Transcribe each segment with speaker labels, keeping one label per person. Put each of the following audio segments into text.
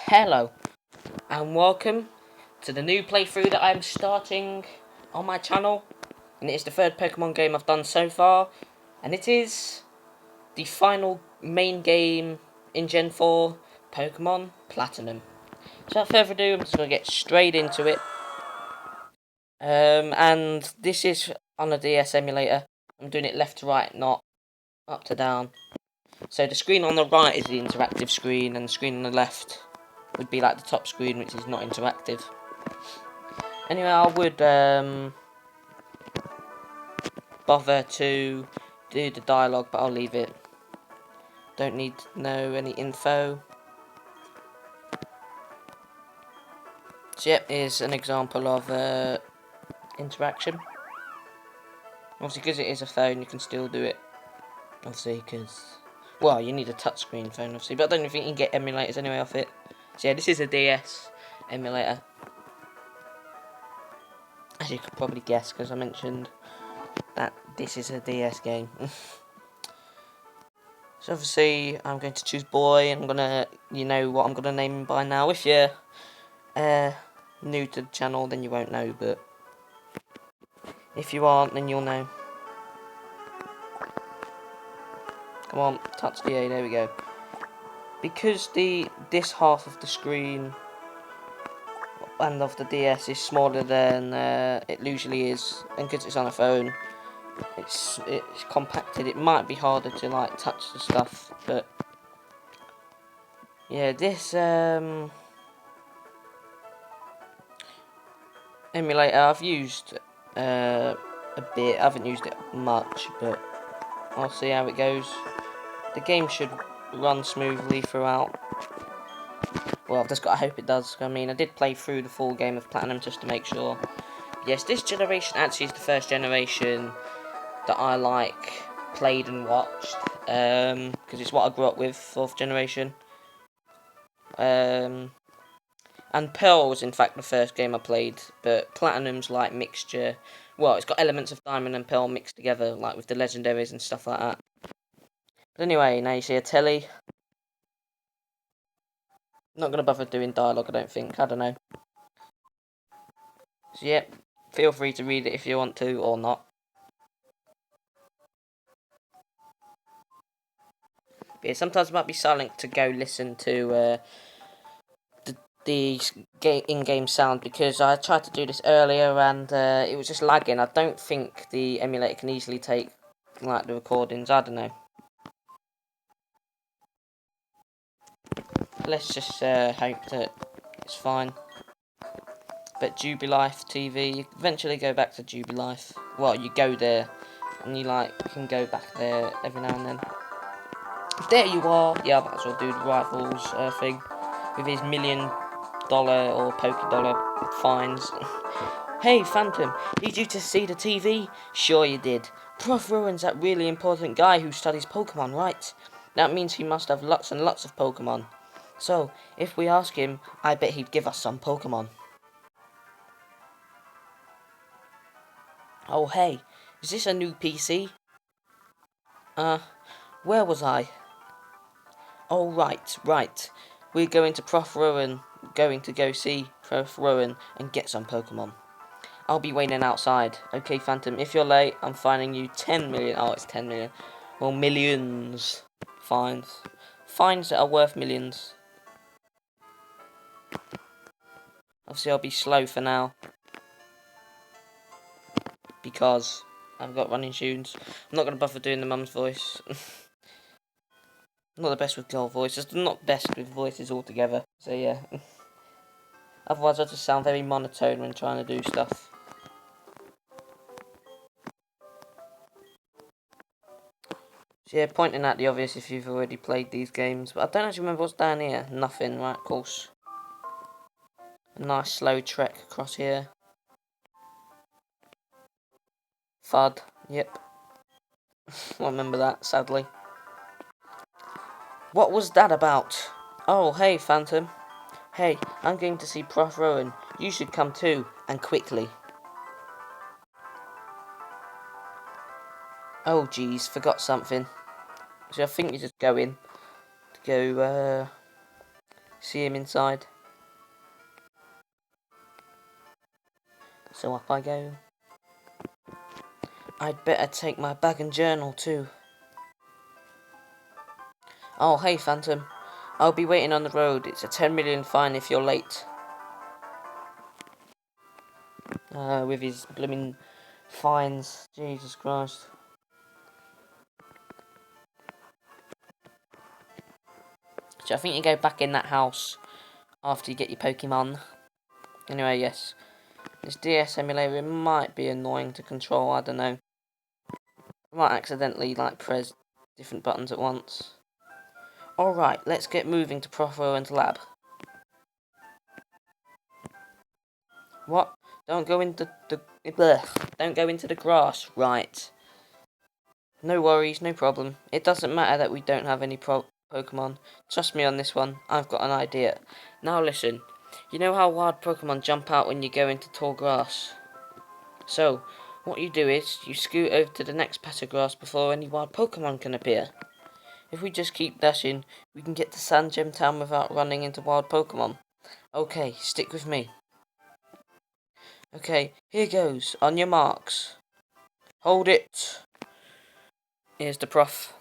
Speaker 1: Hello, and welcome to the new playthrough that I'm starting on my channel. And it is the third Pokemon game I've done so far, and it is the final main game in Gen 4, Pokemon Platinum. So without further ado, I'm just going to get straight into it. And this is on a DS emulator. I'm doing it left to right, not up to down. So the screen on the right is the interactive screen, and the screen on the left would be like the top screen, which is not interactive. Anyway, I would bother to do the dialogue, but I'll leave it. Don't need to know any info. So yep, here's an example of interaction. Obviously, because it is a phone, you can still do it. Obviously, because... Well, you need a touchscreen phone, obviously, but I don't think you can get emulators anyway off it. So yeah, this is a DS emulator. As you could probably guess, because I mentioned that this is a DS game. So obviously, I'm going to choose boy, and I'm gonna, you know what I'm gonna name him by now. If you're new to the channel, then you won't know, but if you aren't, then you'll know. Come on, touch the A, there we go. Because this half of the screen and of the DS is smaller than it usually is, and because it's on a phone, it's compacted. It might be harder to like touch the stuff, but yeah, this emulator I've used a bit. I haven't used it much, but I'll see how it goes. The game should run smoothly throughout. Well, I've just got to hope it does. I mean, I did play through the full game of Platinum just to make sure. Yes, this generation actually is the first generation that I played and watched, because it's what I grew up with, 4th generation. And Pearl was in fact the first game I played, but Platinum's like mixture. Well, it's got elements of Diamond and Pearl mixed together, like with the legendaries and stuff like that. But anyway, now you see a telly. Not going to bother doing dialogue, I don't think. I don't know. So, yeah, feel free to read it if you want to, or not. But yeah, sometimes it might be silent to go listen to the in-game sound, because I tried to do this earlier and it was just lagging. I don't think the emulator can easily take like the recordings. I don't know. Let's just hope that it's fine. But Jubilife TV, you eventually go back to Jubilife. Well, you go there, and you can go back there every now and then. There you are. Yeah, I might as well do the rivals thing with his $1,000,000 or $Poké fines. Hey, Phantom, did you just see the TV? Sure you did. Prof. Rowan's that really important guy who studies Pokemon, right? That means he must have lots and lots of Pokemon. So, if we ask him, I bet he'd give us some Pokemon. Oh hey, is this a new PC? Where was I? Oh right. We're going to going to go see Prof. Rowan and get some Pokemon. I'll be waiting outside. Okay, Phantom, if you're late, I'm fining you 10 million. Oh, it's 10 million. Well, millions. Fines. Fines that are worth millions. Obviously, I'll be slow for now, because I've got running shoes. I'm not going to bother doing the mum's voice. I'm not the best with girl voices. I'm not best with voices altogether. So, yeah. Otherwise, I just sound very monotone when trying to do stuff. So yeah, pointing out the obvious if you've already played these games. But I don't actually remember what's down here. Nothing, right, of course. A nice slow trek across here. FUD, yep. I remember that, sadly. What was that about? Oh, hey, Phantom. Hey, I'm going to see Prof. Rowan. You should come too, and quickly. Oh, geez, forgot something. So I think you just go in to go see him inside. So up I go. I'd better take my bag and journal too. Oh, hey Phantom. I'll be waiting on the road. It's a 10 million fine if you're late. With his blooming fines. Jesus Christ. So I think you go back in that house after you get your Pokemon. Anyway, yes. This DS emulator might be annoying to control, I don't know. I might accidentally, like, press different buttons at once. Alright, let's get moving to Prof. Owen's lab. What? Don't go into the... Blech. Don't go into the grass. Right. No worries, no problem. It doesn't matter that we don't have any Pokemon. Trust me on this one, I've got an idea. Now listen, you know how wild Pokemon jump out when you go into tall grass? So, what you do is, you scoot over to the next patch of grass before any wild Pokemon can appear. If we just keep dashing, we can get to San Gem Town without running into wild Pokemon. Okay, stick with me. Okay, here goes, on your marks. Hold it. Here's the prof.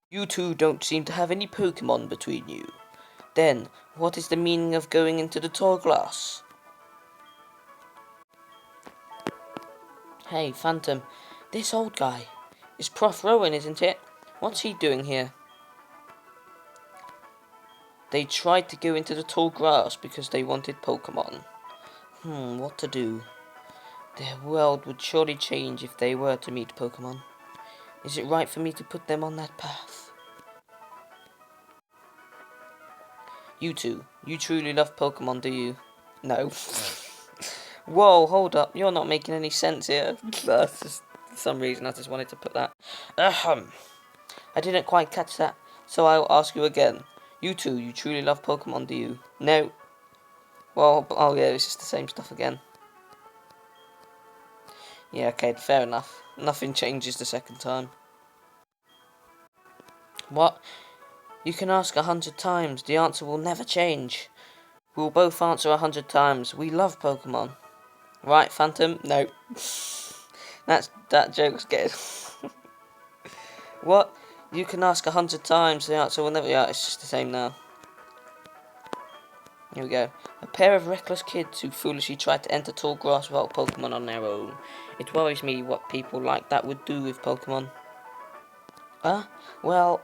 Speaker 1: You two don't seem to have any Pokemon between you. Then, what is the meaning of going into the tall glass? Hey, Phantom, this old guy. It's Prof. Rowan, isn't it? What's he doing here? They tried to go into the tall grass because they wanted Pokemon. What to do? Their world would surely change if they were to meet Pokemon. Is it right for me to put them on that path? You two, you truly love Pokemon, do you? No. Whoa, hold up, you're not making any sense here. That's just, for some reason, I just wanted to put that. I didn't quite catch that, so I'll ask you again. You two, you truly love Pokemon, do you? No. Well, oh yeah, it's just the same stuff again. Yeah, okay, fair enough. Nothing changes the second time. What? You can ask 100 times, the answer will never change. We'll both answer 100 times. We love Pokemon. Right, Phantom? No. That joke's good. What? You can ask 100 times, the answer will never... Yeah, it's just the same now. Here we go. A pair of reckless kids who foolishly tried to enter tall grass without Pokemon on their own. It worries me what people like that would do with Pokemon. Well,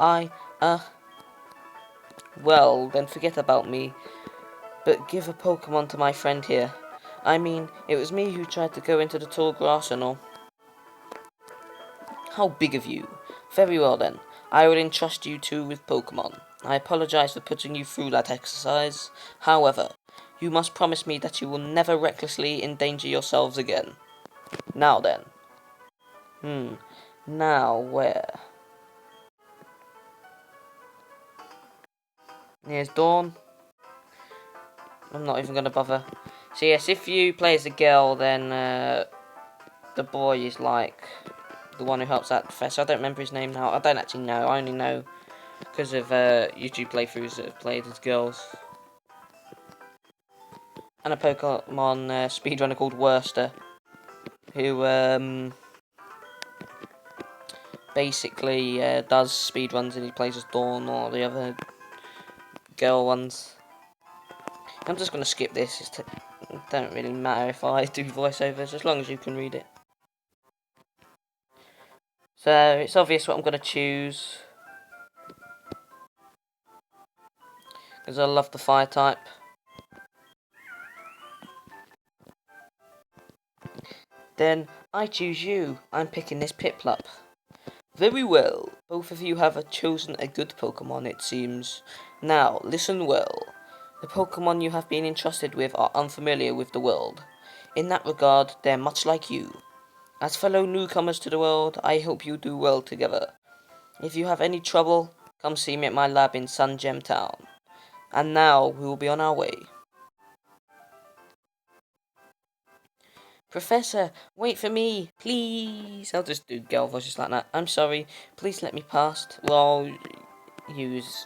Speaker 1: then forget about me. But give a Pokemon to my friend here. I mean, it was me who tried to go into the tall grass and all. How big of you. Very well then. I will entrust you two with Pokemon. I apologize for putting you through that exercise. However, you must promise me that you will never recklessly endanger yourselves again. Now then. Now where? Here's Dawn. I'm not even going to bother. So yes, if you play as a girl, then the boy is like the one who helps out the professor. I don't remember his name now. I don't actually know. I only know because of YouTube playthroughs that have played as girls. And a Pokemon speedrunner called Worster, who basically does speedruns and he plays as Dawn or the other girl ones. I'm just going to skip this. It don't really matter if I do voiceovers, as long as you can read it. So, it's obvious what I'm going to choose. Because I love the fire type. Then, I choose you. I'm picking this Piplup. Very well. Both of you have chosen a good Pokemon, it seems. Now, listen well. The Pokemon you have been entrusted with are unfamiliar with the world. In that regard, they're much like you. As fellow newcomers to the world, I hope you do well together. If you have any trouble, come see me at my lab in San Gem Town. And now, we will be on our way. Professor, wait for me, please. I'll just do girl voices like that. I'm sorry, please let me past. Well, use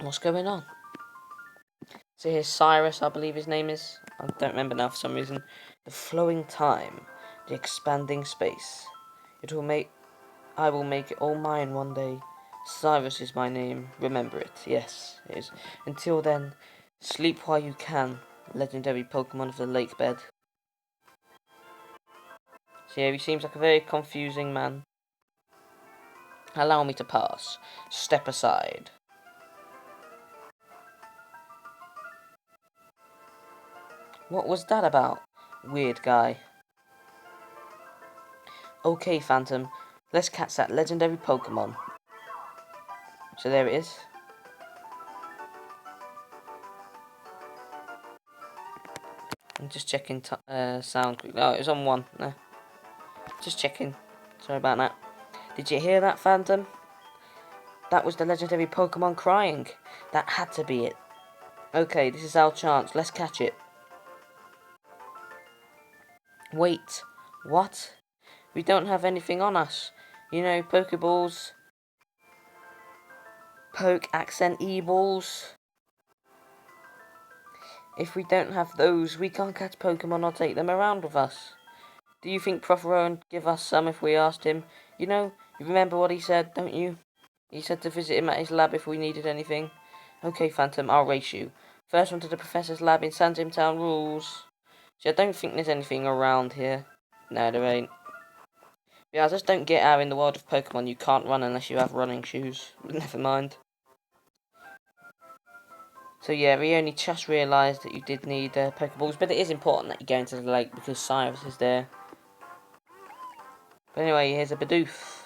Speaker 1: What's going on? So here's Cyrus, I believe his name is. I don't remember now for some reason. The flowing time, the expanding space. I will make it all mine one day. Cyrus is my name. Remember it. Yes, it is. Until then, sleep while you can. Legendary Pokemon of the lake bed. So yeah, he seems like a very confusing man. Allow me to pass. Step aside. What was that about? Weird guy. Okay, Phantom. Let's catch that legendary Pokemon. So there it is. I'm just checking sound quickly. Oh, it was on 1. No. Just checking. Sorry about that. Did you hear that, Phantom? That was the legendary Pokemon crying. That had to be it. Okay, this is our chance. Let's catch it. Wait. What? We don't have anything on us. You know, Pokeballs. Poke accent E-balls. If we don't have those, we can't catch Pokemon or take them around with us. Do you think Prothero would give us some if we asked him? You know, you remember what he said, don't you? He said to visit him at his lab if we needed anything. Okay, Phantom, I'll race you. First one to the Professor's lab in Sandgem Town rules. See, I don't think there's anything around here. No, there ain't. Yeah, I just don't get how in the world of Pokemon you can't run unless you have running shoes. Never mind. So yeah, we only just realised that you did need Pokeballs, but it is important that you go into the lake because Cyrus is there. But anyway, here's a Bidoof.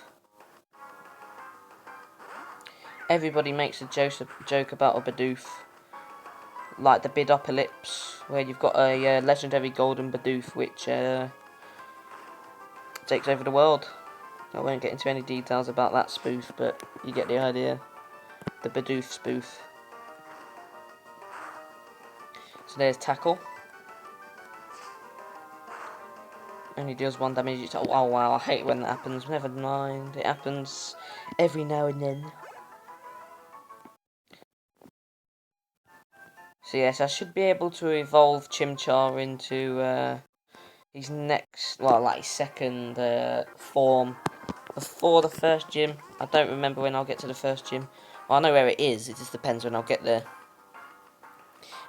Speaker 1: Everybody makes a joke about a Bidoof. Like the Bidopolypse, where you've got a legendary golden Bidoof which takes over the world. I won't get into any details about that spoof, but you get the idea. The Bidoof spoof. So there's Tackle. Only deals 1 damage. Oh wow, I hate when that happens. Never mind, it happens every now and then. So yes, I should be able to evolve Chimchar into his next, well, like his second form before the first gym. I don't remember when I'll get to the first gym. Well, I know where it is. It just depends when I'll get there.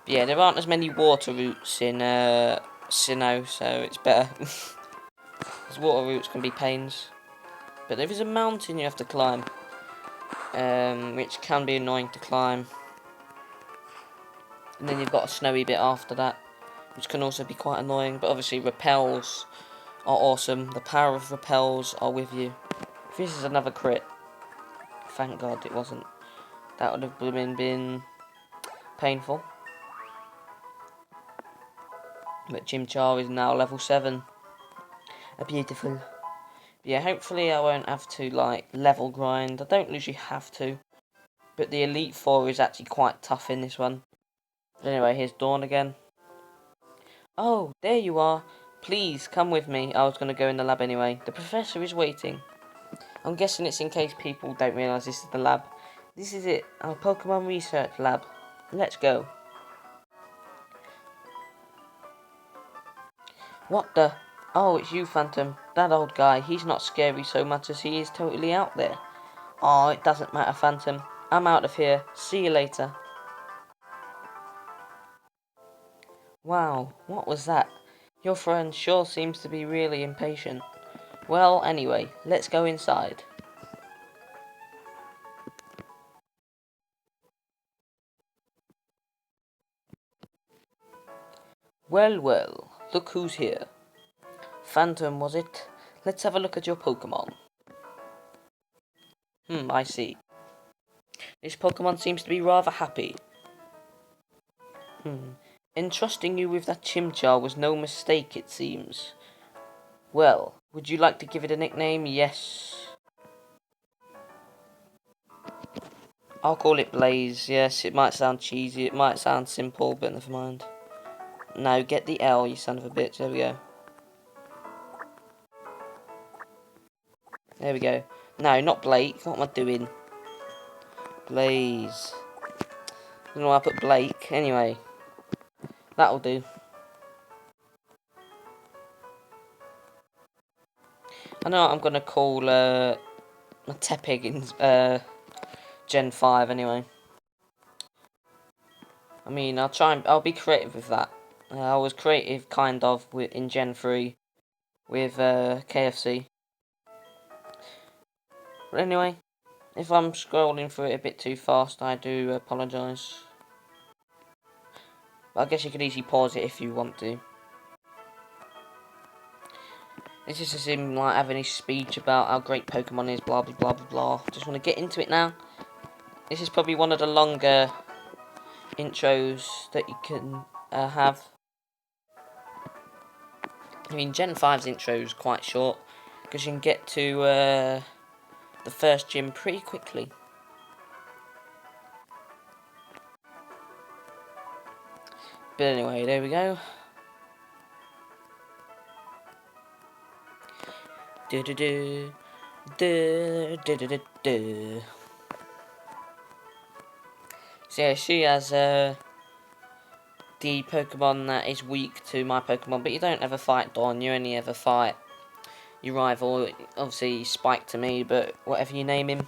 Speaker 1: But yeah, there aren't as many water routes in Sinnoh, so it's better. Because water routes can be pains. But there is a mountain you have to climb, which can be annoying to climb. And then you've got a snowy bit after that, which can also be quite annoying. But obviously, repels are awesome. The power of repels are with you. If this is another crit, thank God it wasn't. That would have been painful. But Chimchar is now level 7. A beautiful. But yeah, hopefully I won't have to like level grind. I don't usually have to. But the Elite Four is actually quite tough in this one. But anyway, here's Dawn again. Oh, there you are. Please, come with me. I was going to go in the lab anyway. The professor is waiting. I'm guessing it's in case people don't realise this is the lab. This is it, our Pokemon research lab. Let's go. What the? Oh, it's you, Phantom. That old guy, he's not scary so much as he is totally out there. Oh, it doesn't matter, Phantom. I'm out of here. See you later. Wow, what was that? Your friend sure seems to be really impatient. Well, anyway, let's go inside. Well, well, look who's here. Phantom, was it? Let's have a look at your Pokemon. I see. This Pokemon seems to be rather happy. Entrusting you with that Chimchar was no mistake, it seems. Well, would you like to give it a nickname? Yes. I'll call it Blaze. Yes, it might sound cheesy, it might sound simple, but never mind. No, get the L, you son of a bitch. There we go. There we go. No, not Blake. What am I doing? Blaze. don't know why I put Blake. Anyway, that'll do. I know what I'm gonna call my Tepig in Gen 5 anyway. I mean, I'll be creative with that. I was creative kind of in Gen 3 with KFC. But anyway, if I'm scrolling through it a bit too fast, I do apologise. But I guess you could easily pause it if you want to. This is just him like having his speech about how great Pokemon is, blah blah blah blah blah. Just want to get into it now. This is probably one of the longer intros that you can have. I mean, Gen 5's intro is quite short because you can get to the first gym pretty quickly. But anyway, there we go. Do do do do do do do do. So yeah, she has the Pokemon that is weak to my Pokemon, but you don't ever fight Dawn. You only ever fight your rival. Obviously, Spike to me, but whatever you name him.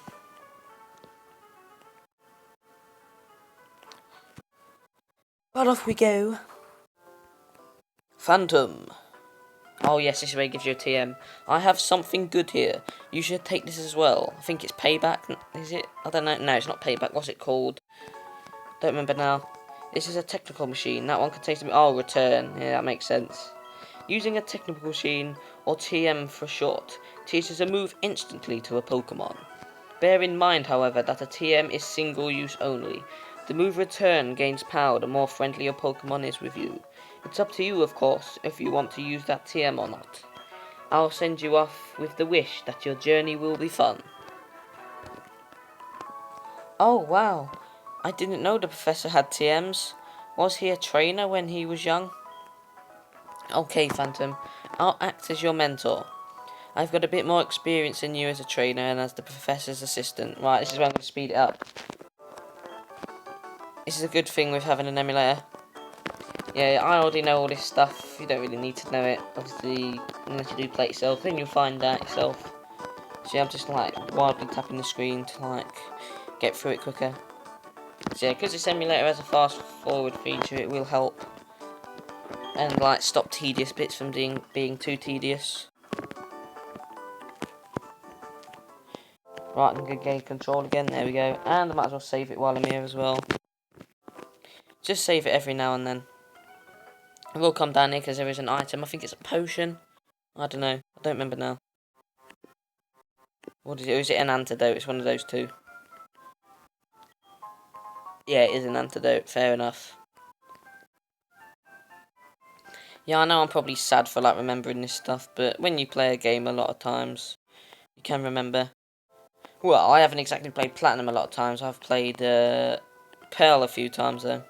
Speaker 1: But off we go. Phantom. Oh yes, this way gives you a TM. I have something good here. You should take this as well. I think it's Payback, is it? I don't know. No, it's not Payback. What's it called? Don't remember now. This is a technical machine. That one contains... Oh, Return. Yeah, that makes sense. Using a technical machine, or TM for short, teaches a move instantly to a Pokemon. Bear in mind, however, that a TM is single use only. The move Return gains power the more friendly your Pokemon is with you. It's up to you, of course, if you want to use that TM or not. I'll send you off with the wish that your journey will be fun. Oh, wow. I didn't know the professor had TMs. Was he a trainer when he was young? Okay, Phantom. I'll act as your mentor. I've got a bit more experience than you as a trainer and as the professor's assistant. Right, this is where I'm going to speed it up. This is a good thing with having an emulator. Yeah, I already know all this stuff. You don't really need to know it, obviously, unless you do play it yourself. Then you'll find out yourself. See, I'm just like wildly tapping the screen to like get through it quicker. So yeah, because this emulator has a fast forward feature, it will help and like stop tedious bits from being too tedious. Right, I'm going to gain control again. There we go, and I might as well save it while I'm here as well. Just save it every now and then. I will come down here because there is an item. I think it's a potion. I don't know. I don't remember now. What is it? Or is it an antidote? It's one of those two. Yeah, it is an antidote. Fair enough. Yeah, I know I'm probably sad for like remembering this stuff, but when you play a game a lot of times, you can remember. Well, I haven't exactly played Platinum a lot of times. I've played Pearl a few times though.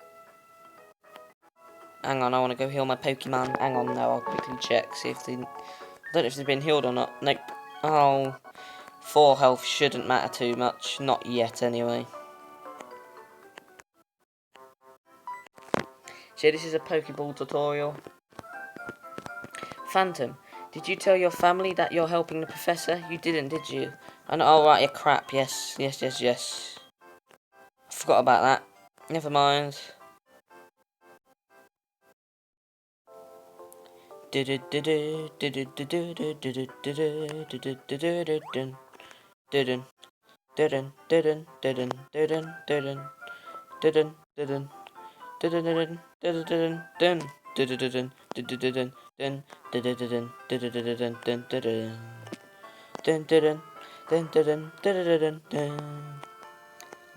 Speaker 1: Hang on, I want to go heal my Pokemon. Hang on now, I'll quickly check, see if they... I don't know if they've been healed or not. Nope. Oh, 4 health shouldn't matter too much. Not yet, anyway. So this is a Pokeball tutorial. Phantom, did you tell your family that you're helping the professor? You didn't, did you? Oh, right, yeah, crap. Yes. I forgot about that. Never mind.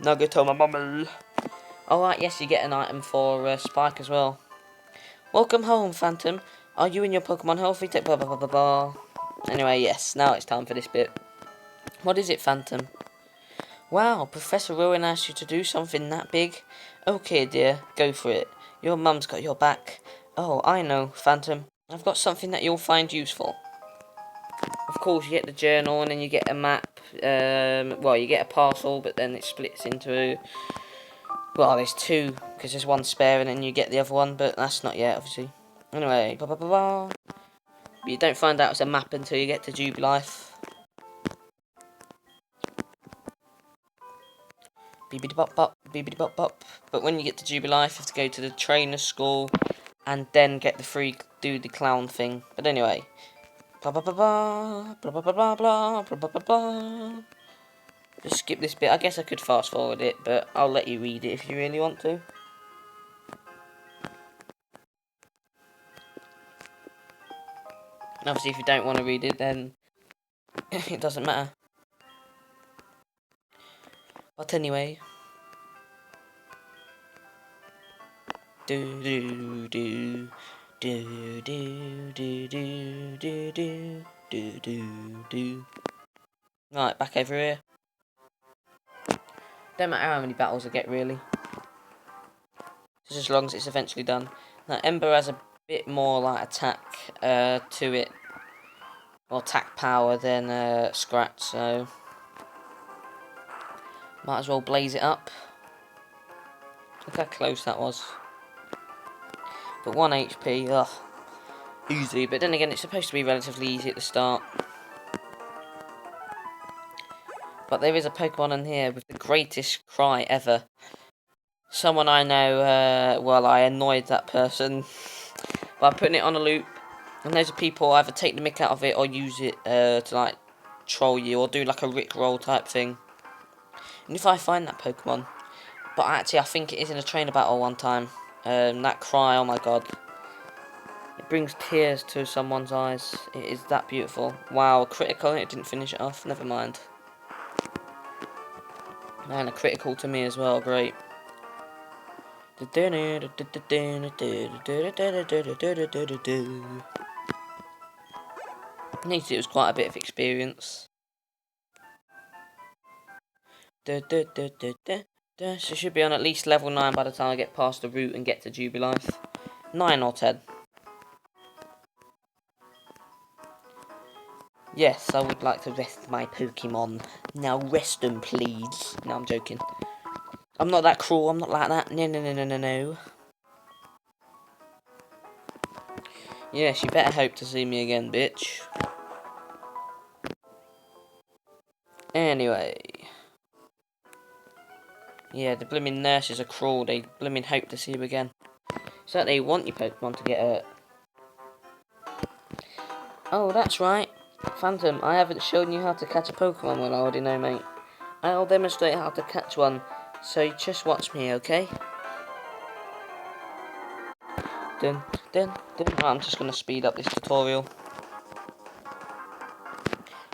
Speaker 1: Nuggetoma Mumble. Alright, yes, you get an item for Spike as well. Welcome home, Phantom. Are you and your Pokemon healthy? Blah, blah, blah, blah, blah. Anyway, yes, now it's time for this bit. What is it, Phantom? Wow, Professor Rowan asked you to do something that big? Okay, dear, go for it. Your mum's got your back. Oh, I know, Phantom. I've got something that you'll find useful. Of course, you get the journal and then you get a map. Well, you get a parcel, but then it splits into Well, there's two, because there's one spare and then you get the other one, but that's not yet, obviously. Anyway, blah, blah, blah, blah. But you don't find out it's a map until you get to Jubilife. Beebity bop bop, beebity bop bop. But when you get to Jubilife, you have to go to the trainer school and then get the free, do the clown thing. But anyway, blah blah blah blah, blah blah blah blah blah, blah blah blah blah. Just skip this bit. I guess I could fast forward it, but I'll let you read it if you really want to. And obviously, if you don't want to read it, then it doesn't matter. But anyway. Do do do do do do do do do do do do. Right, back over here. Don't matter how many battles I get really. Just as long as it's eventually done. Now Ember has a bit more like attack to it, or attack power than Scratch, so might as well blaze it up. Look how close that was. But 1 HP, ugh, easy. But then again, it's supposed to be relatively easy at the start. But there is a Pokemon in here with the greatest cry ever. Someone I know, well, I annoyed that person by putting it on a loop. And those are people either take the mick out of it or use it to, like, troll you or do, like, a Rickroll type thing. And if I find that Pokemon, but actually I think it is in a trainer battle one time, that cry, oh my god. It brings tears to someone's eyes. It is that beautiful. Wow, critical, it didn't finish it off, never mind. And a critical to me as well, great. Needs it was quite a bit of experience. So should be on at least level 9 by the time I get past the route and get to Jubilife. 9 or 10. Yes, I would like to rest my Pokemon. Now rest them, please. No, I'm joking. I'm not that cruel, I'm not like that. No, no, no, no, no, no. Yes, you better hope to see me again, bitch. Anyway. Yeah, the blooming nurses are cruel. They blooming hope to see you again. So they want your Pokemon to get hurt. Oh, that's right. Phantom, I haven't shown you how to catch a Pokemon. Well, I already know, mate. I'll demonstrate how to catch one. So you just watch me, okay? Dun, dun, dun. Oh, I'm just going to speed up this tutorial.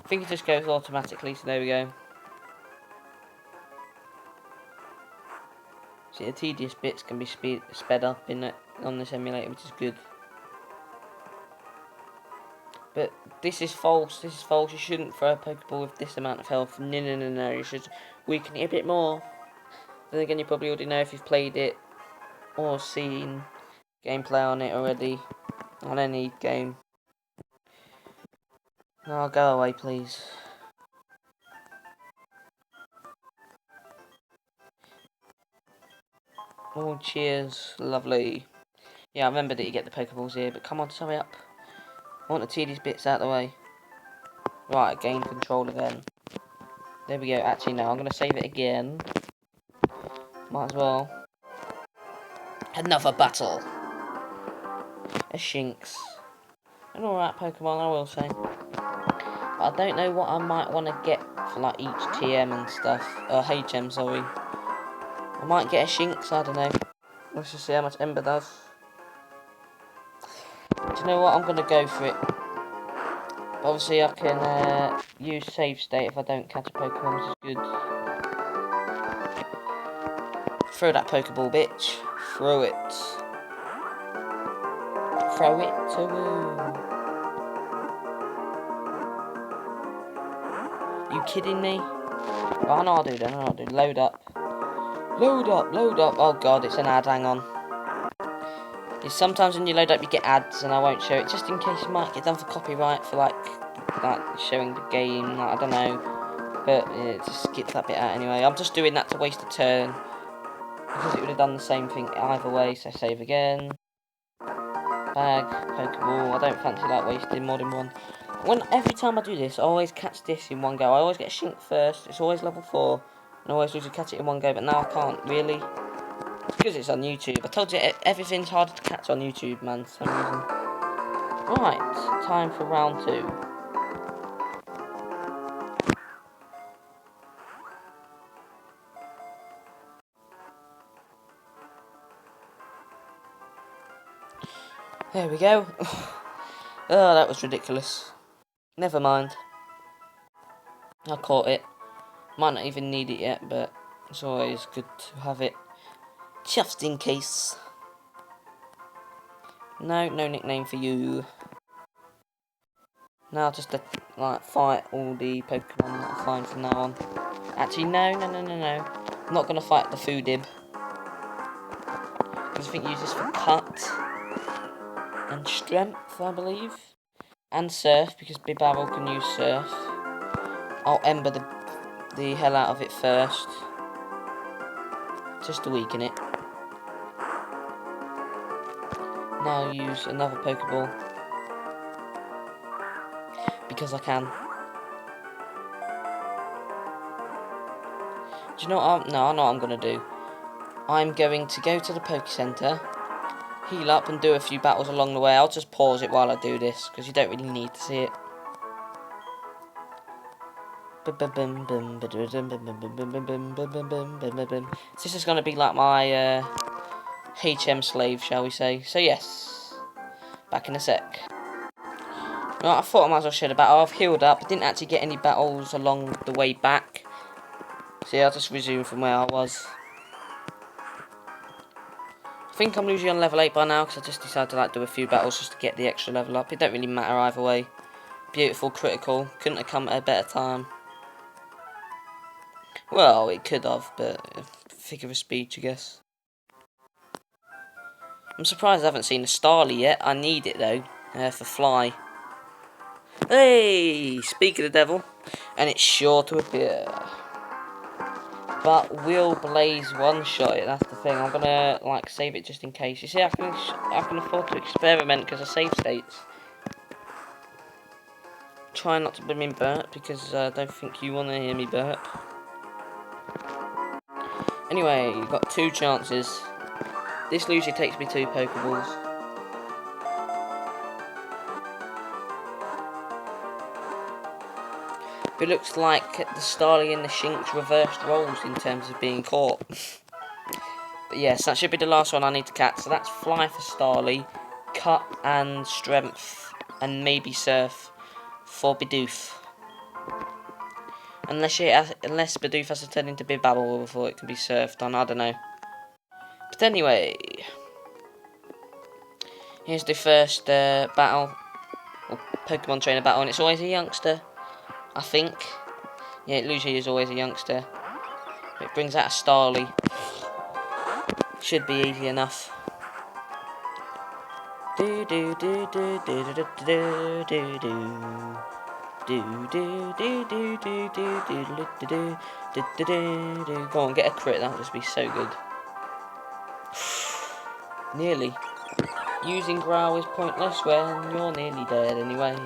Speaker 1: I think it just goes automatically, so there we go. See, the tedious bits can be sped up on this emulator, which is good. But this is false, this is false. You shouldn't throw a Pokeball with this amount of health. No, no, no, no. You should weaken it a bit more. Then again, you probably already know if you've played it or seen gameplay on it already. On any game. Oh, go away, please. Oh, cheers. Lovely. Yeah, I remember that you get the Pokeballs here, but come on, hurry up. I want the tedious bits out of the way. Right, gain control again. There we go. Actually, no, I'm going to save it again. Might as well. Another battle. A Shinx. An alright Pokemon, I will say. But I don't know what I might want to get for like each TM and stuff. HM, sorry. I might get a Shinx, I don't know. Let's just see how much Ember does. Do you know what? I'm going to go for it. Obviously, I can use save state if I don't catch a Pokemon, which is good. Throw that Pokeball, bitch. Throw it. Throw it to... You kidding me? Oh, I know I'll do then, I know I'll do. Load up. Load up, load up. Oh god, it's an ad, hang on. Sometimes when you load up you get ads and I won't show it, just in case you might get done for copyright for like showing the game, like, I don't know. But yeah, just skip that bit out anyway. I'm just doing that to waste a turn. because it would have done the same thing either way. So save again. Bag, Pokeball. I don't fancy like wasting more than one. Every time I do this, I always catch this in one go. I always get a Shink first. It's always level 4. And I always usually catch it in one go, but now I can't really. It's because it's on YouTube. I told you everything's harder to catch on YouTube, man, for some reason. Right, time for round 2. There we go. Oh, that was ridiculous. Never mind. I caught it. Might not even need it yet, but it's always good to have it. Just in case. No nickname for you. Now just to fight all the Pokemon that I find from now on. Actually, no. I'm not gonna fight the Foodib. Because I think you use this for cut and strength, I believe. And surf, because Bibarel can use surf. I'll ember the hell out of it first. Just to weaken it. Now I'll use another Pokeball. Because I can. Do you know what I know what I'm going to do. I'm going to go to the Poke Center, heal up and do a few battles along the way. I'll just pause it while I do this, because you don't really need to see it. This is going to be like my HM slave, shall we say. So yes, back in a sec. Right, I thought I might as well shed a battle. I've healed up, didn't actually get any battles along the way back. So yeah, I'll just resume from where I was. I think I'm usually on level 8 by now, because I just decided to do a few battles just to get the extra level up. It don't really matter either way. Beautiful, critical. Couldn't have come at a better time. Well, it could have, but figure of speech, I guess. I'm surprised I haven't seen a Starly yet. I need it, though, for Fly. Hey! Speak of the devil. And it's sure to appear. But we'll blaze one shot it, that's the thing. I'm gonna save it just in case. You see, I can afford to experiment because of save states. Try not to be me burp because I don't think you want to hear me burp. Anyway, you've got 2 chances. This usually takes me 2 Pokeballs. It looks like the Starly and the Shink's reversed roles in terms of being caught. But yes, that should be the last one I need to catch. So that's Fly for Starly, Cut and Strength, and maybe Surf for Bidoof. Unless Bidoof has to turn into Bibarel before it can be surfed on, I don't know. But anyway, here's the first battle, or Pokemon trainer battle, and it's always a youngster, I think. Yeah, Luigi is always a youngster. It brings out a Starly. Should be easy enough. Do do do do do do do do do. Do do do do do do do do do do. Go on, get a crit. That'll just be so good. Nearly. Using growl is pointless when you're nearly dead anyway.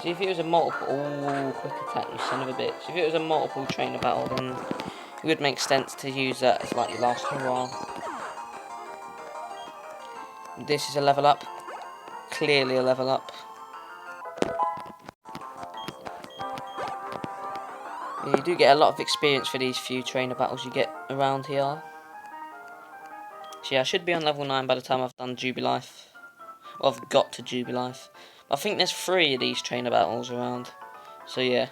Speaker 1: See, if it was a multiple... Ooh, quick attack, you son of a bitch. If it was a multiple trainer battle, then it would make sense to use that as your last hurrah. This is a level up. Clearly a level up. You do get a lot of experience for these few trainer battles you get around here. So yeah, I should be on level 9 by the time I've done Jubilife. Well, I've got to Jubilife. I think there's 3 of these trainer battles around. So yeah.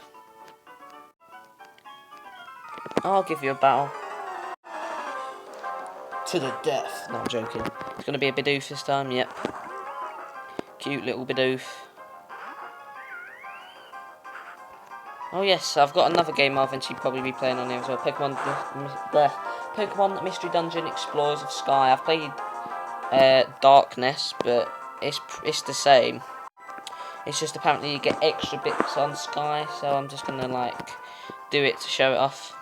Speaker 1: I'll give you a battle. To the death. No, I'm joking. It's going to be a Bidoof this time, yep. Cute little Bidoof. Oh yes, I've got another game I'll eventually probably be playing on here as well. Pokemon Mystery Dungeon Explorers of Sky. I've played Darkness, but it's the same. It's just apparently you get extra bits on Sky, so I'm just gonna do it to show it off.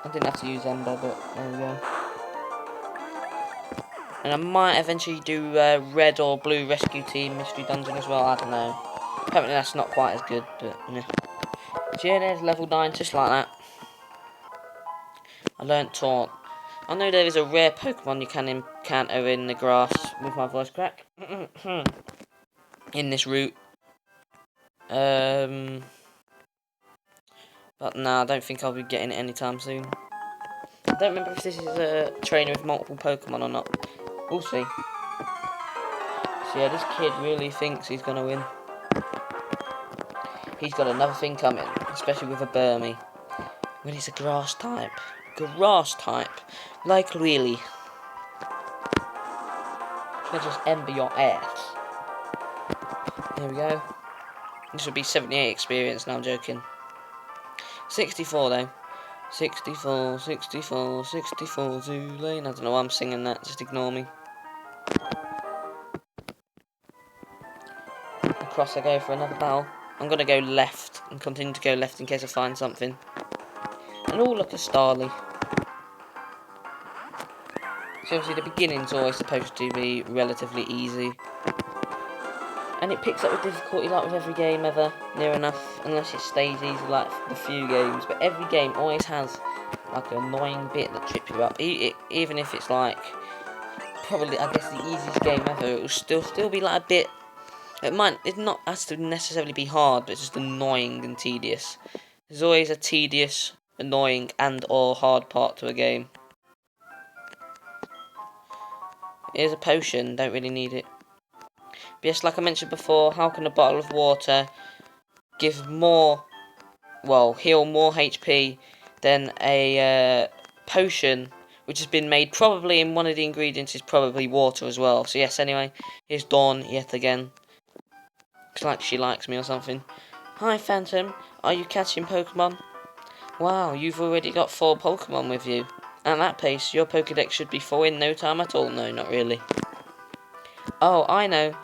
Speaker 1: I didn't have to use Ember, but there we go. And I might eventually do red or blue rescue team mystery dungeon as well, I don't know. Apparently that's not quite as good, but yeah. So yeah, there's level 9, just like that. I learnt Taunt. I know there is a rare Pokemon you can encounter in the grass with my voice crack. In this route. But no, I don't think I'll be getting it anytime soon. I don't remember if this is a trainer with multiple Pokemon or not. We'll see. So yeah, this kid really thinks he's going to win. He's got another thing coming, especially with a Burmy. When it's a grass type. Grass type. Like really. I'll just ember your ass. There we go. This would be 78 experience, no I'm joking. 64 though. 64, 64, 64, Zulane. I don't know why I'm singing that, just ignore me. Across I go for another battle. I'm going to go left and continue to go left in case I find something. And oh, look, a Starly. So obviously the beginning's always supposed to be relatively easy. And it picks up with difficulty like with every game ever, near enough, unless it stays easy like the few games. But every game always has like an annoying bit that trips you up. Even if it's like, probably, I guess, the easiest game ever, it will still be like a bit. It's not has to necessarily be hard, but it's just annoying and tedious. There's always a tedious, annoying, and or hard part to a game. Here's a potion, don't really need it. But yes, like I mentioned before, how can a bottle of water give more, well, heal more HP than a potion, which has been made probably in one of the ingredients is probably water as well. So yes, anyway, here's Dawn yet again. Looks like she likes me or something. Hi Phantom, are you catching Pokemon? Wow, you've already got 4 Pokemon with you. At that pace, your Pokédex should be full in no time at all. No, not really. Oh, I know.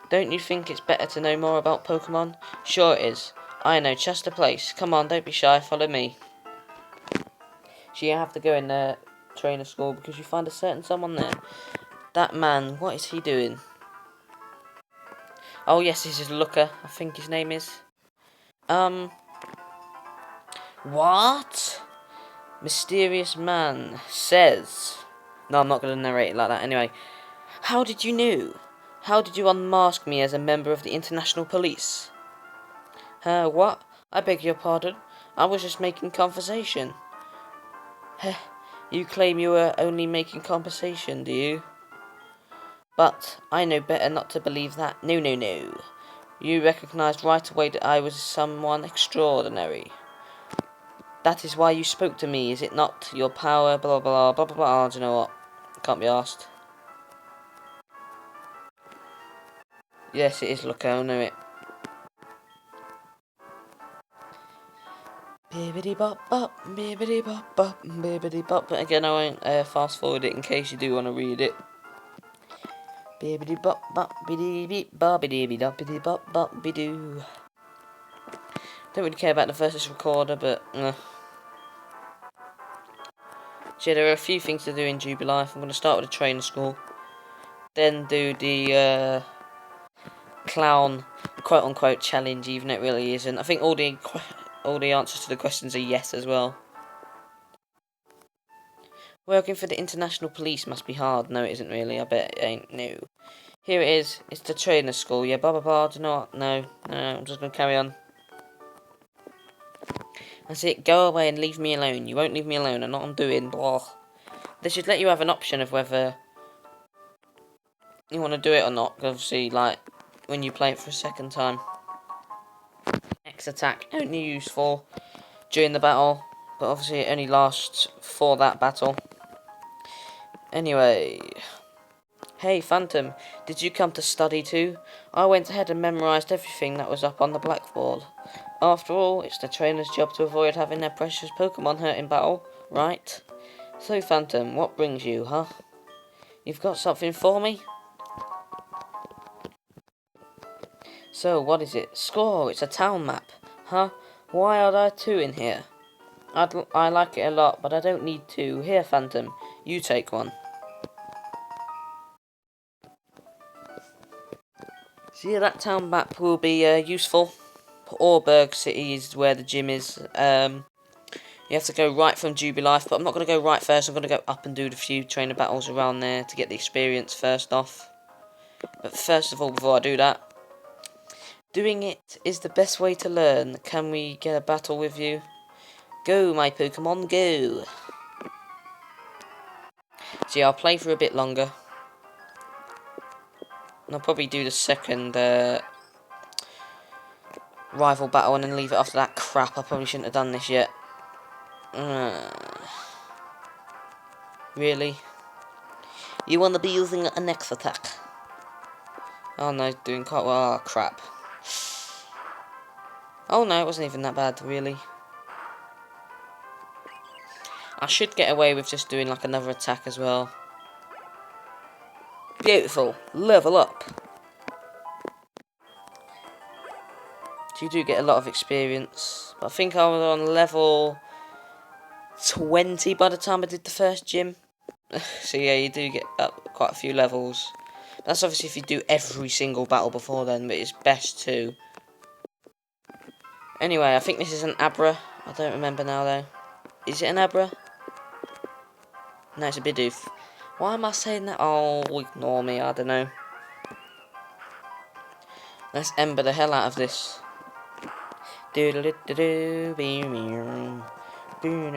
Speaker 1: Don't you think it's better to know more about Pokemon? Sure it is. I know just the place. Come on, don't be shy, follow me. So you have to go in the trainer school because you find a certain someone there. That man, what is he doing? Oh yes, this is Looker, I think his name is. What? Mysterious man says. No, I'm not going to narrate it like that. Anyway, how did you know? How did you unmask me as a member of the international police? What? I beg your pardon. I was just making conversation. Heh, you claim you were only making conversation, do you? But I know better not to believe that. No, no, no. You recognised right away that I was someone extraordinary. That is why you spoke to me, is it not? Your power, blah, blah, blah, blah, blah. Oh, do you know what? Can't be asked. Yes, it is Looker, I know it. Bibbidi bop bop, bibbidi bop bop, bibbidi bop. But again, I won't fast forward it in case you do want to read it. Bibbidi bop bop, biddy beep, bobbidi bee doppidi bop bop be doo. Don't really care about the versus recorder, but so yeah, there are a few things to do in Jubilife. I'm going to start with the trainer school, then do the clown quote-unquote challenge, even though it really isn't. I think all the answers to the questions are yes as well. Working for the international police must be hard. No, it isn't really. I bet it ain't. No. Here it is. It's the trainer school. Yeah, blah blah blah. Do you know what? No, I'm just going to carry on. That's it. Go away and leave me alone. You won't leave me alone. I know what I'm doing. Blah. They should let you have an option of whether you want to do it or not. Obviously, like, when you play it for a second time. X attack only useful during the battle. But obviously it only lasts for that battle. Anyway. Hey, Phantom. Did you come to study too? I went ahead and memorised everything that was up on the blackboard. After all, it's the trainer's job to avoid having their precious Pokemon hurt in battle, right? So, Phantom, what brings you, huh? You've got something for me? So, what is it? Score, it's a town map. Huh? Why are there 2 in here? I like it a lot, but I don't need to. Here, Phantom, you take one. So yeah, that town map will be useful. Orberg City is where the gym is. You have to go right from Jubilife, but I'm not going to go right first. I'm going to go up and do the few trainer battles around there to get the experience first off. But first of all, before I do that, doing it is the best way to learn. Can we get a battle with you? Go, my Pokemon, go! So yeah, I'll play for a bit longer. And I'll probably do the second rival battle and then leave it after that. Crap, I probably shouldn't have done this yet. Really? You want to be using a next attack? Oh no, doing quite well. Oh, crap. Oh no, it wasn't even that bad, really. I should get away with just doing like another attack as well. Beautiful. Level up. So you do get a lot of experience. But I think I was on level 20 by the time I did the first gym. So yeah, you do get up quite a few levels. That's obviously if you do every single battle before then, but it's best to. Anyway, I think this is an Abra. I don't remember now though. Is it an Abra? No, it's a Bidoof. Why am I saying that? Oh, ignore me, I don't know. Let's ember the hell out of this.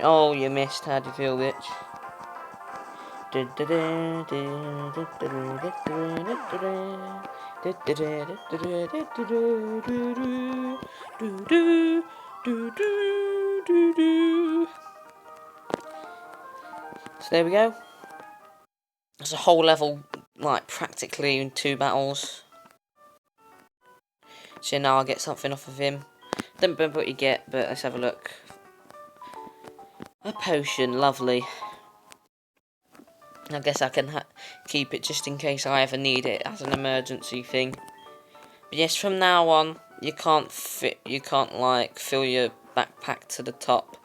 Speaker 1: Oh, you missed. How do you feel, bitch? So there we go. There's a whole level, like, practically in 2 battles. So now I'll get something off of him. Don't remember what you get, but let's have a look. A potion, lovely. I guess I can keep it just in case I ever need it as an emergency thing. But yes, from now on, you can't like fill your backpack to the top.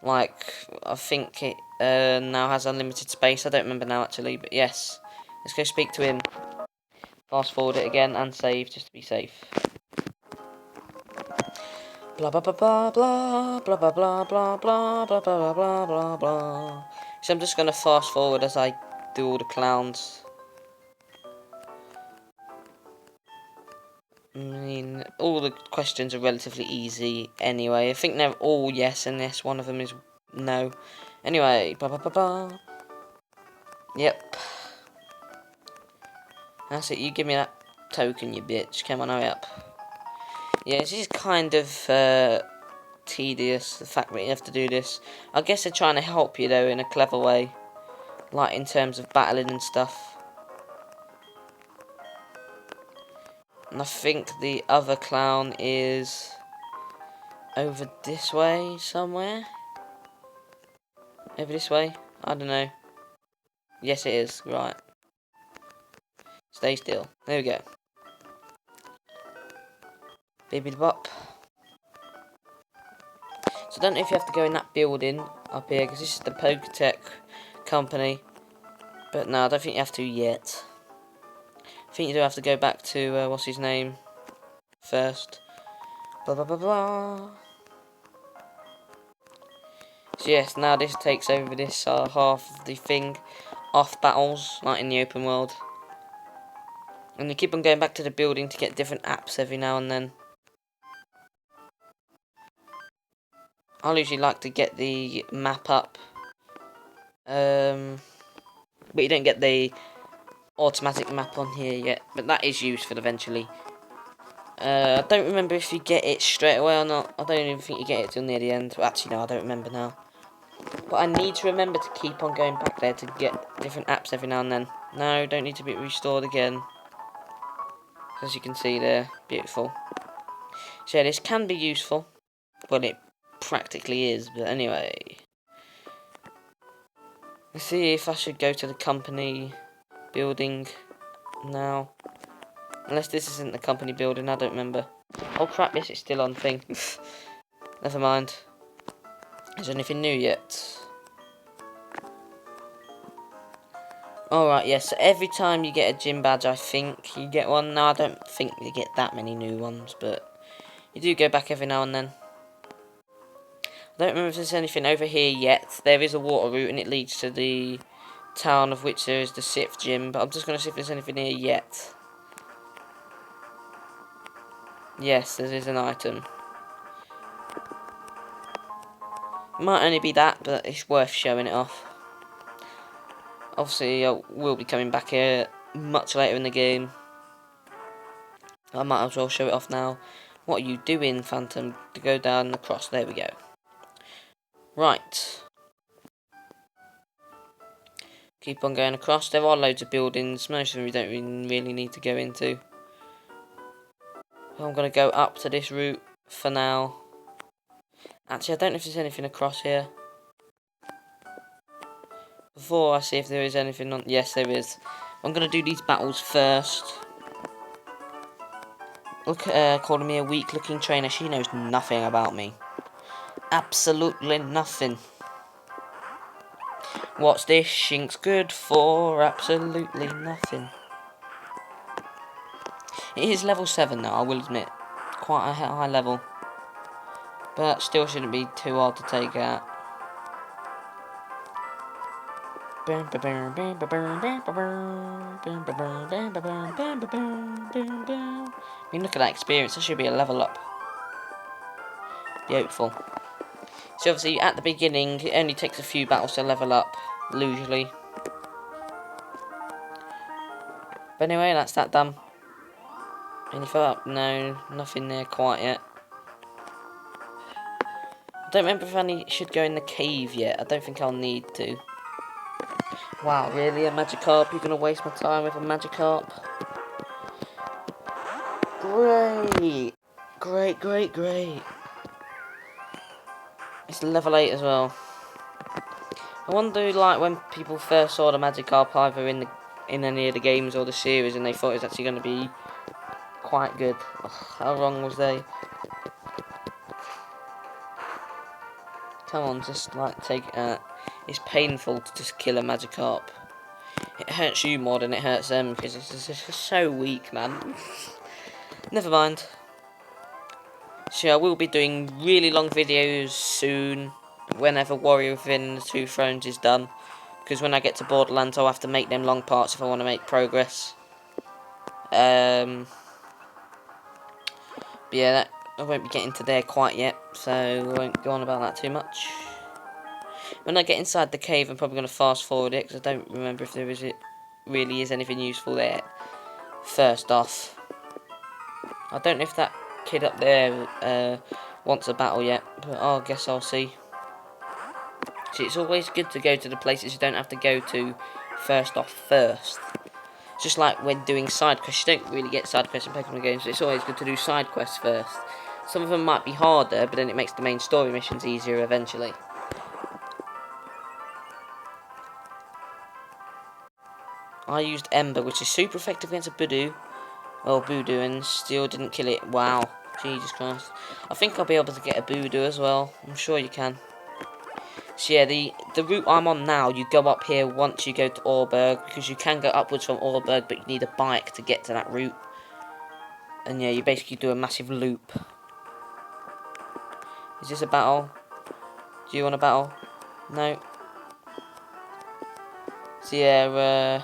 Speaker 1: Like, I think it now has unlimited space. I don't remember now actually, but yes. Let's go speak to him. Fast forward it again and save just to be safe. Blah blah blah blah blah blah blah blah blah blah blah blah blah blah blah. So I'm just gonna fast forward as I do all the clowns. I mean, all the questions are relatively easy anyway. I think they're all yes, unless one of them is no. Anyway, blah blah blah blah. Yep. That's it. You give me that token, you bitch. Come on, hurry up. Yeah, this is kind of tedious, the fact that you have to do this. I guess they're trying to help you, though, in a clever way. Like, in terms of battling and stuff. And I think the other clown is over this way somewhere. Over this way? I don't know. Yes, it is. Right. Stay still. There we go. Bibbidi bop. So I don't know if you have to go in that building up here, because this is the Pokétech company. But no, I don't think you have to yet. I think you do have to go back to, what's his name, first. Blah blah blah blah. So yes, now this takes over this half of the thing. Off battles, like in the open world. And you keep on going back to the building to get different apps every now and then. I'll usually like to get the map up. But you don't get the automatic map on here yet. But that is useful eventually. I don't remember if you get it straight away or not. I don't even think you get it till near the end. Well, actually, no, I don't remember now. But I need to remember to keep on going back there to get different apps every now and then. No, don't need to be restored again. As you can see there, beautiful. So yeah, this can be useful. Well, it practically is, but anyway. Let's see if I should go to the company building now. Unless this isn't the company building, I don't remember. Oh crap, yes, it's still on thing. Never mind. Is there anything new yet? Alright, yes, so every time you get a gym badge, I think you get one. No, I don't think you get that many new ones, but you do go back every now and then. I don't remember if there's anything over here yet. There is a water route and it leads to the town of which there is the 6th gym, but I'm just going to see if there's anything here yet. Yes, there is an item. Might only be that, but it's worth showing it off. Obviously, I will be coming back here much later in the game. I might as well show it off now. What are you doing, Phantom? To go down across. There we go. Right. Keep on going across. There are loads of buildings. Most of them we don't really need to go into. I'm going to go up to this route for now. Actually, I don't know if there's anything across here. Before I see if there is anything on... Yes, there is. I'm going to do these battles first. Look at her calling me a weak-looking trainer. She knows nothing about me. Absolutely nothing. What's this Shink's good for? Absolutely nothing. It is level 7 now, I will admit. Quite a high level. But still shouldn't be too hard to take out. I mean, look at that experience. That should be a level up. Beautiful. So obviously, at the beginning, it only takes a few battles to level up, usually. But anyway, that's that done. Any up? No, nothing there quite yet. I don't remember if I should go in the cave yet. I don't think I'll need to. Wow, really? A Magikarp? You're going to waste my time with a Magikarp? Great! Great, great, great. It's level 8 as well. I wonder, like, when people first saw the Magikarp either in any of the games or the series and they thought it was actually going to be quite good. Ugh, how wrong was they? Come on, just, like, take it out. It's painful to just kill a Magikarp. It hurts you more than it hurts them because it's just so weak, man. Never mind. So I will be doing really long videos soon, whenever Warrior Within the Two Thrones is done. Because when I get to Borderlands, I'll have to make them long parts if I want to make progress. But yeah, I won't be getting to there quite yet, so I won't go on about that too much. When I get inside the cave, I'm probably going to fast forward it, because I don't remember if really is anything useful there. First off, I don't know if that kid up there wants a battle yet, but I guess I'll see. See, it's always good to go to the places you don't have to go to first. It's just like when doing side quests, you don't really get side quests in Pokemon games, so it's always good to do side quests first. Some of them might be harder, but then it makes the main story missions easier eventually. I used Ember, which is super effective against a Voodoo, and still didn't kill it. Wow, Jesus Christ. I think I'll be able to get a Voodoo as well. I'm sure you can. So yeah, the route I'm on now, you go up here once you go to Orberg, because you can go upwards from Orberg, but you need a bike to get to that route. And yeah, you basically do a massive loop. Is this a battle? Do you want a battle? No. So yeah,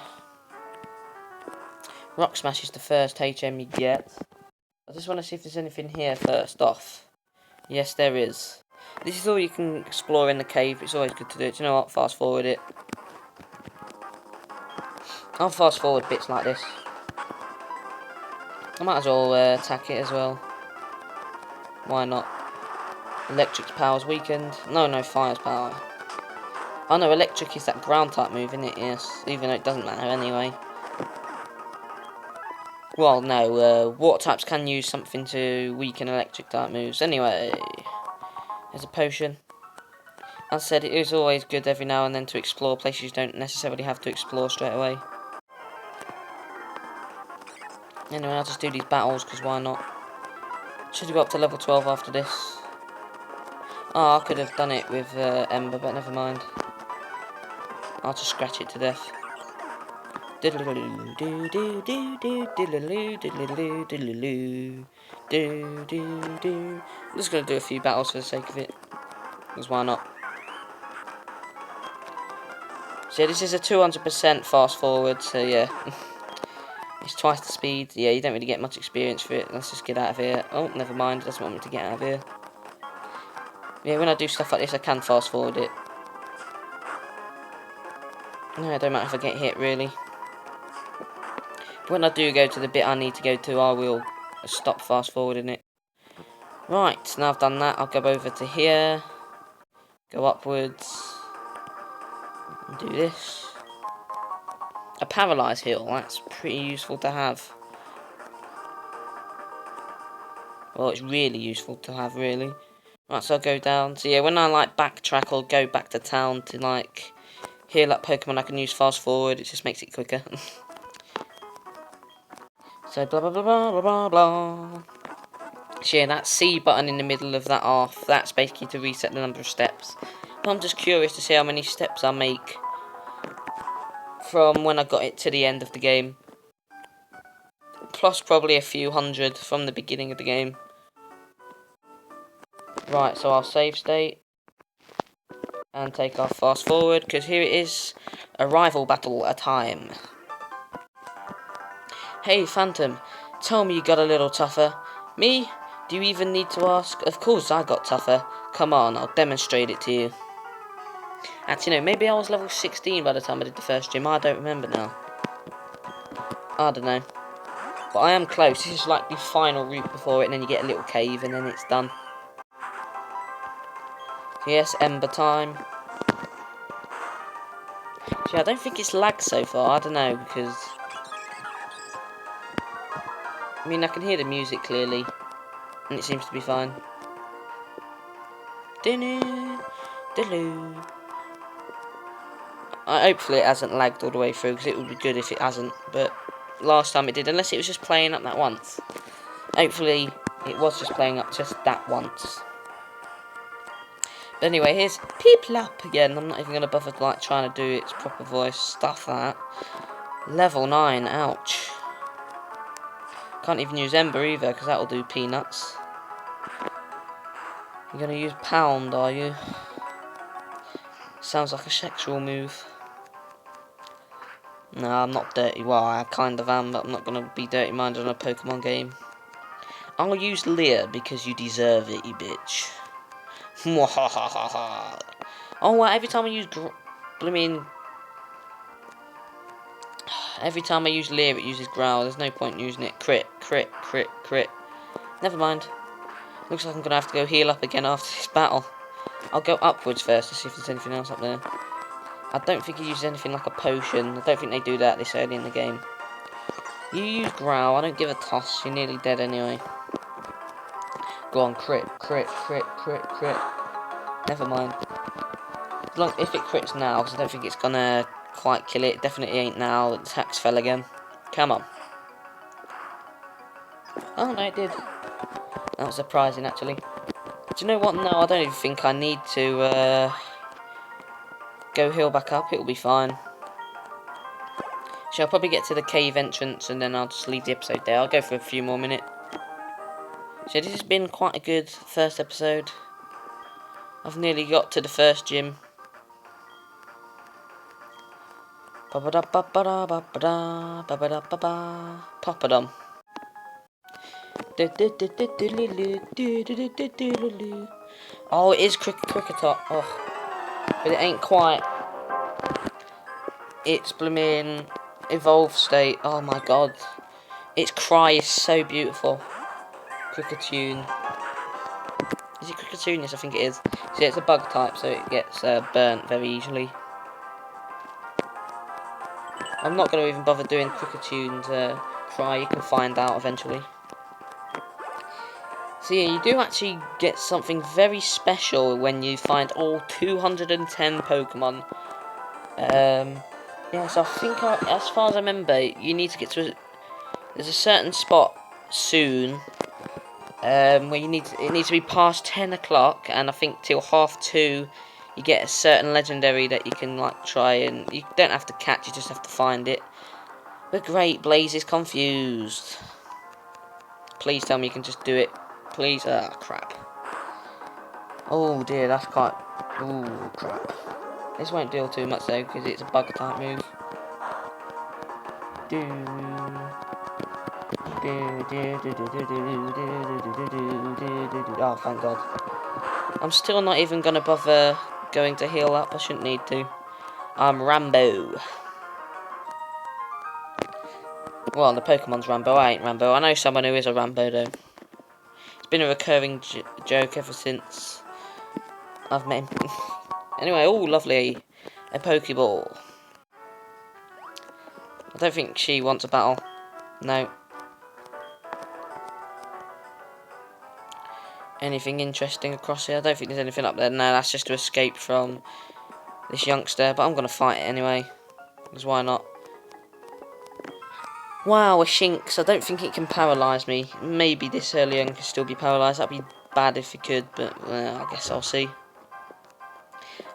Speaker 1: Rock Smash is the first HM you get. I just want to see if there's anything here first off. Yes, there is. This is all you can explore in the cave. It's always good to do it. Do you know what? Fast forward it. I'll fast forward bits like this. I might as well attack it as well. Why not? Electric's power's weakened. No, fire's power. Oh no, electric is that ground type move, isn't it? Yes, even though it doesn't matter anyway. Well, no, water types can use something to weaken electric type moves. Anyway, there's a potion. As I said, it is always good every now and then to explore places you don't necessarily have to explore straight away. Anyway, I'll just do these battles, because why not? Should go up to level 12 after this. Oh, I could have done it with Ember, but never mind. I'll just scratch it to death. I'm just going to do a few battles for the sake of it. Because why not? So this is a 200% fast forward, so yeah. It's twice the speed. Yeah, you don't really get much experience for it. Let's just get out of here. Oh, never mind. It doesn't want me to get out of here. Yeah, when I do stuff like this, I can fast forward it. No, it don't matter if I get hit, really. But when I do go to the bit I need to go to, I will stop fast forwarding it. Right, now I've done that, I'll go over to here. Go upwards. And do this. A paralysed hill, that's pretty useful to have. Well, it's really useful to have, really. Right, so I'll go down. So yeah, when I like backtrack or go back to town to like heal up Pokemon, I can use fast forward. It just makes it quicker. So blah blah blah blah blah blah. So yeah, that C button in the middle of that off. That's basically to reset the number of steps. I'm just curious to see how many steps I make from when I got it to the end of the game. Plus probably a few hundred from the beginning of the game. Right, so I'll save state. And take off fast forward, because here it is. A rival battle a time. Hey Phantom, tell me you got a little tougher. Me? Do you even need to ask? Of course I got tougher. Come on, I'll demonstrate it to you. Actually, no, maybe I was level 16 by the time I did the first gym. I don't remember now. I don't know. But I am close. This is like the final route before it, and then you get a little cave, and then it's done. Yes, Ember time. See, I don't think it's lagged so far. I don't know, because... I mean, I can hear the music clearly, and it seems to be fine. Hopefully it hasn't lagged all the way through, because it would be good if it hasn't, but last time it did, unless it was just playing up that once. Hopefully it was just playing up just that once. But anyway, here's Peeplop again. I'm not even going to bother like trying to do its proper voice, stuff that. Level 9, ouch. Can't even use Ember either, because that'll do peanuts. You're going to use Pound, are you? Sounds like a sexual move. No, I'm not dirty. Well, I kind of am, but I'm not going to be dirty-minded on a Pokemon game. I'll use Leer because you deserve it, you bitch. Oh, well, every time I use... Every time I use Leer, it uses Growl. There's no point in using it. Crit, crit, crit, crit. Never mind. Looks like I'm going to have to go heal up again after this battle. I'll go upwards first to see if there's anything else up there. I don't think he uses anything like a potion. I don't think they do that this early in the game. You use Growl. I don't give a toss. You're nearly dead anyway. Go on, crit, crit, crit, crit, crit. Never mind. If it crits now, because I don't think it's going to quite kill it. Definitely ain't now. The attacks fell again. Come on. Oh, no, it did. That was surprising, actually. Do you know what? No, I don't even think I need to go heal back up. It'll be fine. So I'll probably get to the cave entrance and then I'll just leave the episode there. I'll go for a few more minutes. So this has been quite a good first episode. I've nearly got to the first gym. Pop-a-dum. Oh, it is Cricketot. Oh. But it ain't quite. It's blooming evolved state. Oh my god. Its cry is so beautiful. Cricketune. Is it Cricketune? Yes, I think it is. See, it's a bug type, so it gets burnt very easily. I'm not going to even bother doing Cricketune's cry. You can find out eventually. So yeah, you do actually get something very special when you find all 210 Pokemon. Yeah, so I think, as far as I remember, you need to get to there's a certain spot soon Where it needs to be past 10 o'clock, and I think till 2:30 you get a certain legendary that you can like try, and you don't have to catch, you just have to find it. But great, Blaze is confused. Please tell me you can just do it. Please. Ah, crap. Oh dear, that's quite. Ooh, crap. This won't deal too much though, because it's a bug type move. Oh, thank God. I'm still not even gonna bother going to heal up. I shouldn't need to. I'm Rambo. Well, the Pokemon's Rambo. I ain't Rambo. I know someone who is a Rambo though. It's been a recurring joke ever since I've met him. Anyway, oh, lovely. A Pokeball. I don't think she wants a battle. No. Anything interesting across here? I don't think there's anything up there. No, that's just to escape from this youngster. But I'm going to fight it anyway. Because why not? Wow, a Shinx. I don't think it can paralyse me. Maybe this early on can still be paralysed. That'd be bad if it could. But I guess I'll see.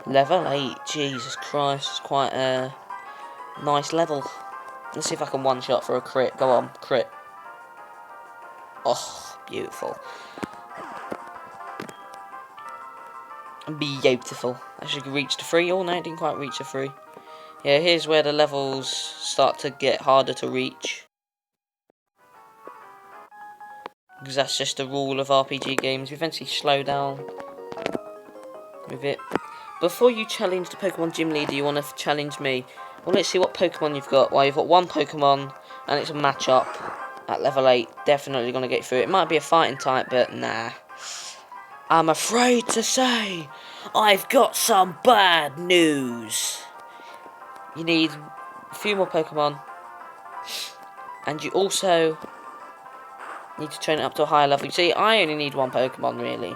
Speaker 1: Level 8. Jesus Christ. It's quite a nice level. Let's see if I can one-shot for a crit. Go on. Crit. Oh, beautiful. Beautiful. I should reach the 3. Oh no, it didn't quite reach the 3. Yeah, here's where the levels start to get harder to reach. Because that's just the rule of RPG games. You eventually slow down with it. Before you challenge the Pokemon Gym Leader, you want to challenge me. Well, let's see what Pokemon you've got. Well, you've got one Pokemon, and it's a match-up at level 8. Definitely going to get through it. It might be a fighting type, but nah. I'm afraid to say, I've got some bad news. You need a few more Pokemon, and you also need to train it up to a higher level. You see, I only need one Pokemon, really.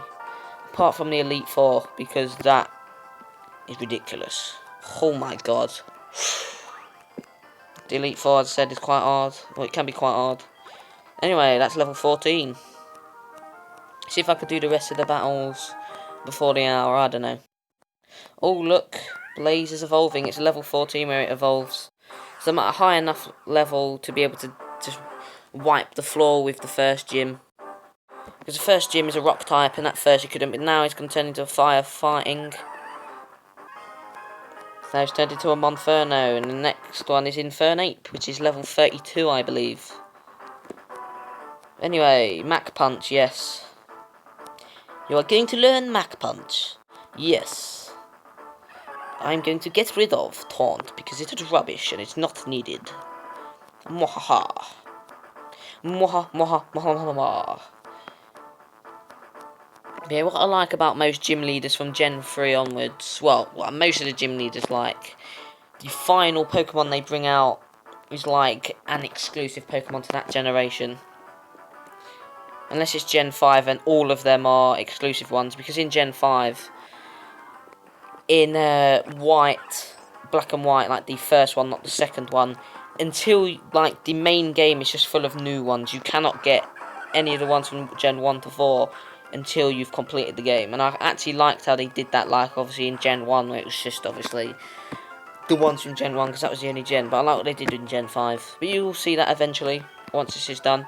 Speaker 1: Apart from the Elite Four, because that is ridiculous. Oh my God. The Elite Four, as I said, is quite hard. Well, it can be quite hard. Anyway, that's level 14. See if I could do the rest of the battles before the hour, I don't know. Oh, look. Blaze is evolving. It's level 14 where it evolves. So I'm at a high enough level to be able to just wipe the floor with the first gym. Because the first gym is a rock type, and at first you couldn't, but now it's going to turn into a fire fighting. Now it's turned into a Monferno, and the next one is Infernape, which is level 32, I believe. Anyway, Mach Punch, yes. You are going to learn Mach Punch. Yes. I'm going to get rid of Taunt, because it is rubbish, and it's not needed. Mwahaha. Mwaha, mwaha, mwaha, mwaha, mwaha. Yeah, what I like about most gym leaders from Gen 3 onwards, well, what most of the gym leaders like, the final Pokemon they bring out is like an exclusive Pokemon to that generation. Unless it's Gen 5 and all of them are exclusive ones, because in Gen 5, in white, black and white, like the first one, not the second one, until like the main game is just full of new ones, you cannot get any of the ones from Gen 1 to 4 until you've completed the game. And I actually liked how they did that, like obviously in Gen 1 where it was just obviously the ones from Gen 1 because that was the only gen, but I like what they did in Gen 5. But you will see that eventually once this is done.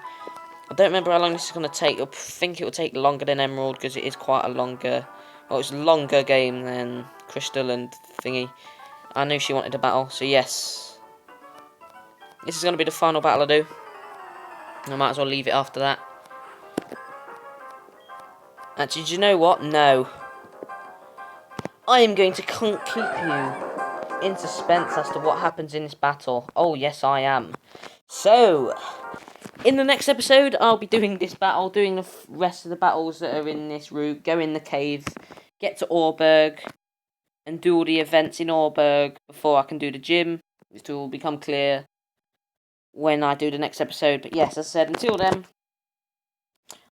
Speaker 1: I don't remember how long this is going to take. I think it will take longer than Emerald because it is quite a longer, well, it's a longer game than Crystal and Thingy. I knew she wanted a battle, so yes. This is going to be the final battle I do. I might as well leave it after that. Actually, do you know what? No. I am going to keep you in suspense as to what happens in this battle. Oh, yes, I am. So, in the next episode, I'll be doing this battle, doing the rest of the battles that are in this route, go in the cave, get to Orberg, and do all the events in Orberg before I can do the gym, which will become clear when I do the next episode. But yes, as I said, until then,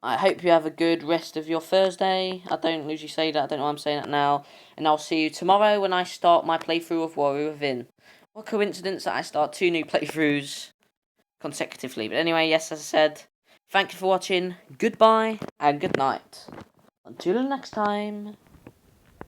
Speaker 1: I hope you have a good rest of your Thursday. I don't usually say that, I don't know why I'm saying that now. And I'll see you tomorrow when I start my playthrough of Warrior Within. What coincidence that I start 2 new playthroughs consecutively. But anyway, yes, as I said, Thank you for watching. Goodbye and good night. Until next time.